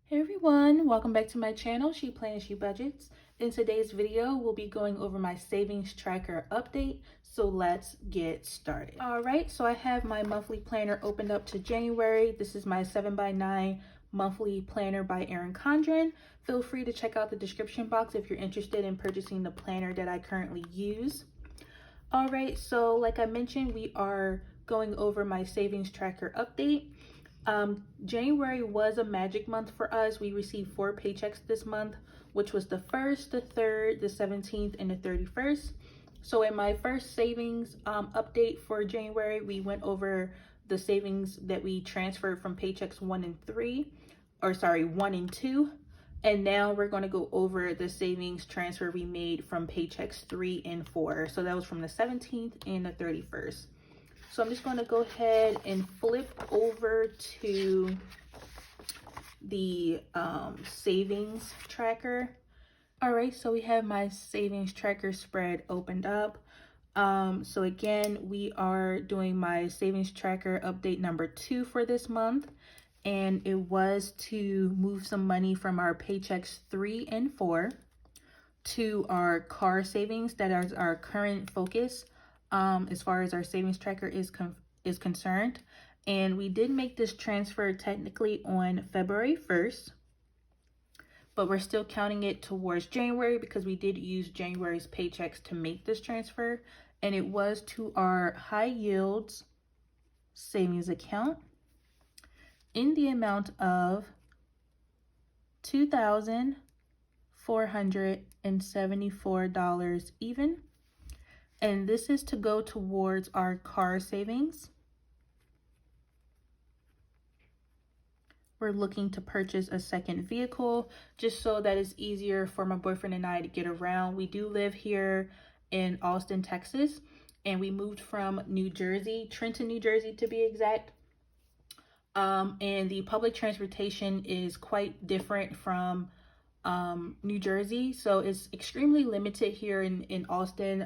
Hey everyone, welcome back to my channel, She Plans, She Budgets. In today's video, we'll be going over my savings tracker update, so let's get started. All right, so I have my monthly planner opened up to January. This is my 7x9 monthly planner by Erin Condren. Feel free to check out the description box if you're interested in purchasing the planner that I currently use. All right, so like I mentioned, we are going over my savings tracker update. January was a magic month for us. We received 4 paychecks this month, which was the 1st, the 3rd, the 17th, and the 31st. So in my first savings update for January, we went over the savings that we transferred from paychecks 1 and 2. And now we're going to go over the savings transfer we made from paychecks 3 and 4. So that was from the 17th and the 31st. So I'm just going to go ahead and flip over to the savings tracker. All right, so we have my savings tracker spread opened up. So again, we are doing my savings tracker update number 2 for this month. And it was to move some money from our paychecks 3 and 4 to our car savings. That is our current focus as far as our savings tracker is concerned. And we did make this transfer technically on February 1st, but we're still counting it towards January because we did use January's paychecks to make this transfer. And it was to our high yields savings account in the amount of $2,474 even. And this is to go towards our car savings. We're looking to purchase a second vehicle just so that it's easier for my boyfriend and I to get around. We do live here in Austin, Texas, and we moved from New Jersey, Trenton, New Jersey to be exact. And the public transportation is quite different from New Jersey, so it's extremely limited here in Austin.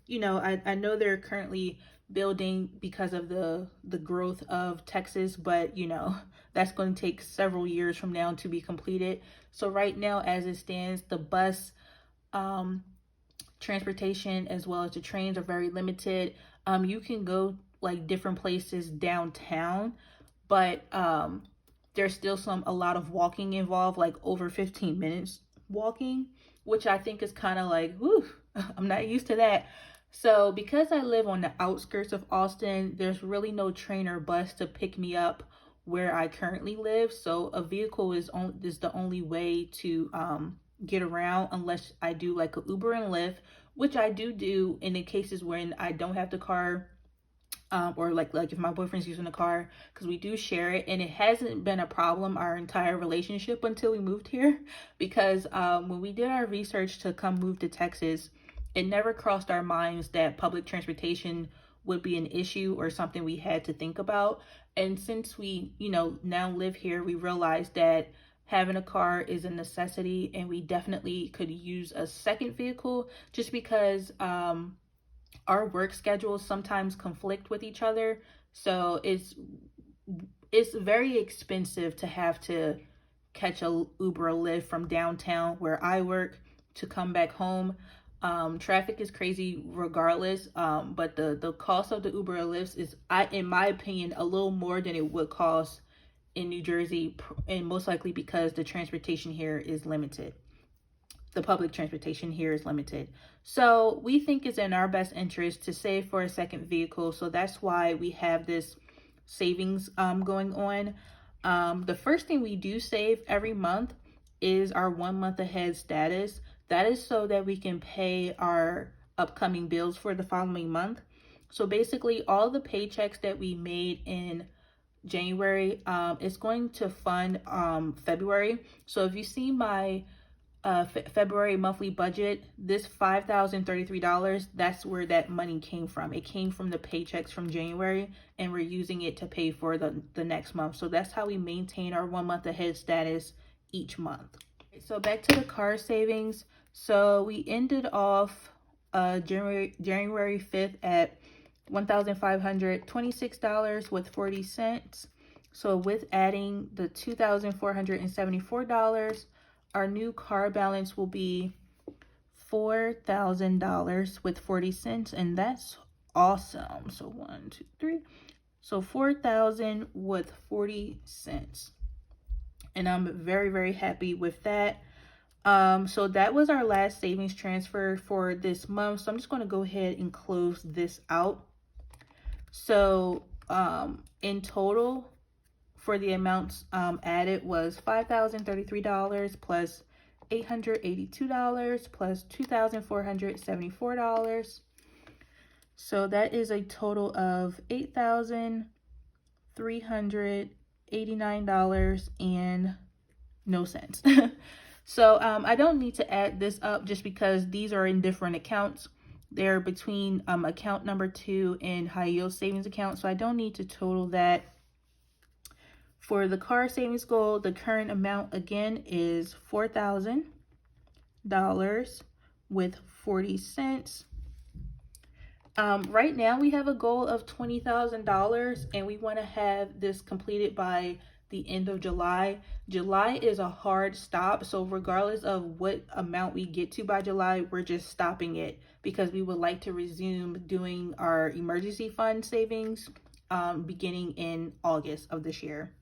You know, I know they're currently building because of the growth of Texas, but you know, that's going to take several years from now to be completed. So right now, as it stands, the bus transportation as well as the trains are very limited. You can go like different places downtown, but there's still a lot of walking involved, like over 15 minutes walking, which I think is kind of like, whew, I'm not used to that. So because I live on the outskirts of Austin, there's really no train or bus to pick me up where I currently live. So a vehicle is the only way to get around, unless I do like a Uber and Lyft, which I do in the cases when I don't have the car. Or like if my boyfriend's using the car, because we do share it, and it hasn't been a problem our entire relationship until we moved here. Because when we did our research to come move to Texas, it never crossed our minds that public transportation would be an issue or something we had to think about. And since we, you know, now live here, we realized that having a car is a necessity, and we definitely could use a second vehicle just because our work schedules sometimes conflict with each other. So it's very expensive to have to catch a Uber or Lyft from downtown where I work to come back home. Traffic is crazy regardless, but the cost of the Uber or Lyft is, in my opinion, a little more than it would cost in New Jersey, and most likely because the transportation here is limited. The public transportation here is limited. So we think it's in our best interest to save for a second vehicle. So that's why we have this savings going on. The first thing we do save every month is our 1 month ahead status. That is so that we can pay our upcoming bills for the following month. So basically all the paychecks that we made in January is going to fund February. So if you see my February monthly budget, this $5,033, that's where that money came from. It came from the paychecks from January, and we're using it to pay for the next month. So that's how we maintain our 1 month ahead status each month. So back to the car savings. So we ended off January 5th at $1,526 with 40 cents. So with adding the $2,474, our new car balance will be $4,000 with 40 cents, and that's awesome. So 1, 2, 3. So 4,000 with 40 cents. And I'm very, very happy with that. So that was our last savings transfer for this month. So I'm just going to go ahead and close this out. So in total for the amounts added was $5,033 plus $882 plus $2,474. So that is a total of $8,389 and no cents. So I don't need to add this up just because these are in different accounts. They're between account number 2 and high yield savings account. So I don't need to total that. For the car savings goal, the current amount again is $4,000 with 40 cents. Right now we have a goal of $20,000 and we want to have this completed by the end of July. July is a hard stop, so regardless of what amount we get to by July, we're just stopping it because we would like to resume doing our emergency fund savings beginning in August of this year.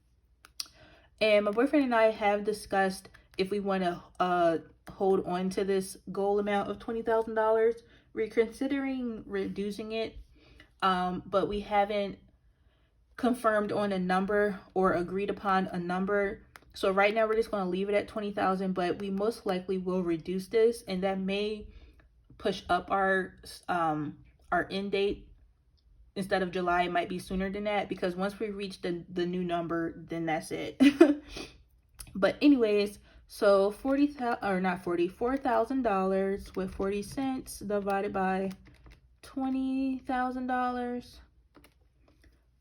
And my boyfriend and I have discussed if we want to hold on to this goal amount of $20,000. We're considering reducing it, but we haven't confirmed on a number or agreed upon a number. So right now we're just going to leave it at 20,000, but we most likely will reduce this, and that may push up our end date. Instead of July, it might be sooner than that, because once we reach the new number, then that's it. But anyways, so $4,000 with 40 cents divided by $20,000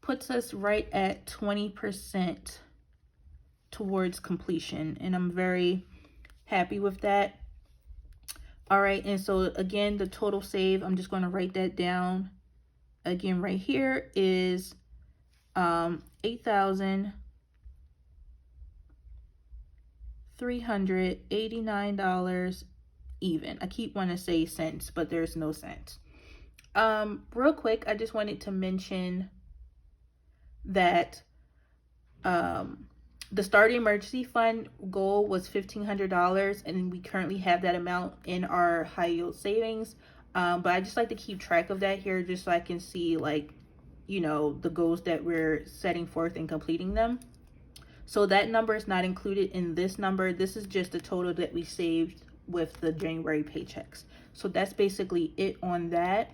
puts us right at 20% towards completion, and I'm very happy with that. All right, and so again, the total save, I'm just going to write that down again right here, is $8,389 even. I keep wanting to say cents, but there's no cents. Real quick, I just wanted to mention that the starting emergency fund goal was $1,500, and we currently have that amount in our high yield savings. But I just like to keep track of that here just so I can see, like, you know, the goals that we're setting forth and completing them. So that number is not included in this number. This is just the total that we saved with the January paychecks. So that's basically it on that.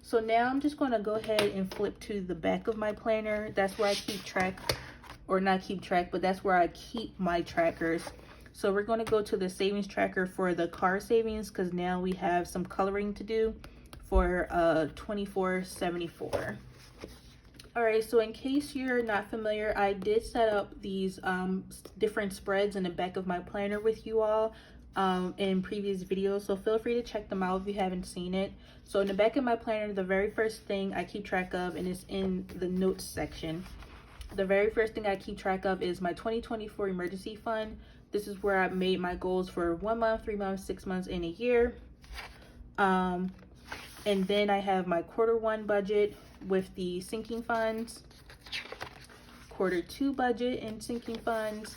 So now I'm just going to go ahead and flip to the back of my planner. That's where I keep track, or not keep track, but that's where I keep my trackers. So we're going to go to the savings tracker for the car savings, because now we have some coloring to do for $24.74. All right, so in case you're not familiar, I did set up these different spreads in the back of my planner with you all in previous videos, so feel free to check them out if you haven't seen it. So in the back of my planner, the very first thing I keep track of, and it's in the notes section, the very first thing I keep track of is my 2024 emergency fund. This is where I made my goals for 1 month, 3 months, 6 months, and a year. And then I have my Q1 budget with the sinking funds, Q2 budget and sinking funds,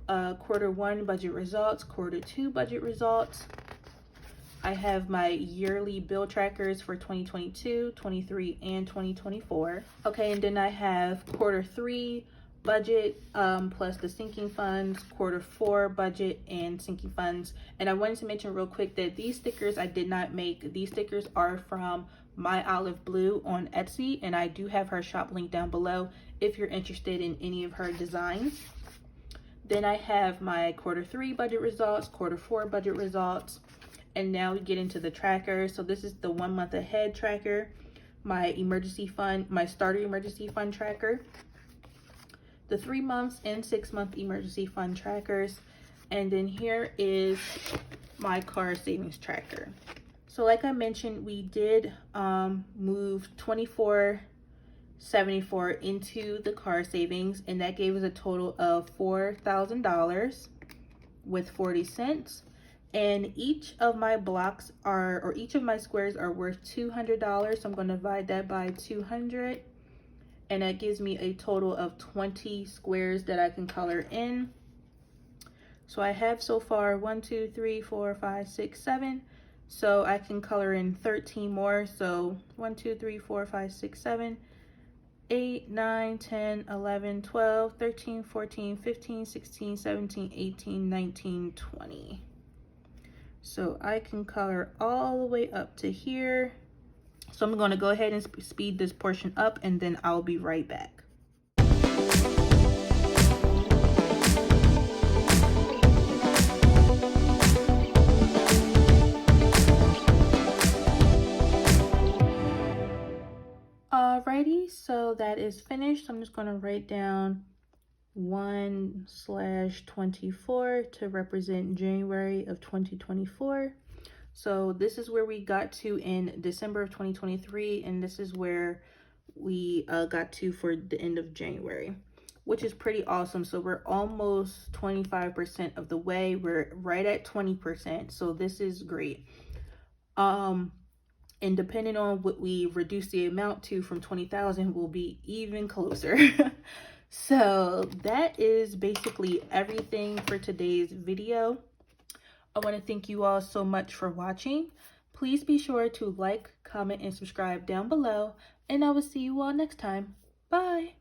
Q1 budget results, Q2 budget results. I have my yearly bill trackers for 2022, 23, and 2024. Okay, and then I have Q3 budget plus the sinking funds, Q4 budget and sinking funds. And I wanted to mention real quick that these stickers I did not make. These stickers are from My Olive Blue on Etsy, and I do have her shop link down below if you're interested in any of her designs. Then I have my Q3 budget results, Q4 budget results, and now we get into the tracker. So this is the 1 month ahead tracker, my emergency fund, my starter emergency fund tracker, the 3 months and 6 month emergency fund trackers, and then here is my car savings tracker. So like I mentioned, we did move $74 into the car savings, and that gave us a total of $4,000 with 40 cents. And each of my blocks are, or each of my squares are worth $200. So I'm going to divide that by 200, and that gives me a total of 20 squares that I can color in. So I have so far 1, 2, 3, 4, 5, 6, 7. So I can color in 13 more. So 1, 2, 3, 4, 5, 6, 7, 8, 9, 10, 11, 12, 13, 14, 15, 16, 17, 18, 19, 20. So I can color all the way up to here. So I'm going to go ahead and speed this portion up, and then I'll be right back. Alrighty, so that is finished. I'm just going to write down 1/24 to represent January of 2024. So this is where we got to in December of 2023, and this is where we got to for the end of January, which is pretty awesome. So we're almost 25% of the way. We're right at 20%, so this is great. And depending on what we reduce the amount to from 20,000, we'll be even closer. So that is basically everything for today's video. I want to thank you all so much for watching. Please be sure to like, comment, and subscribe down below, and I will see you all next time. Bye.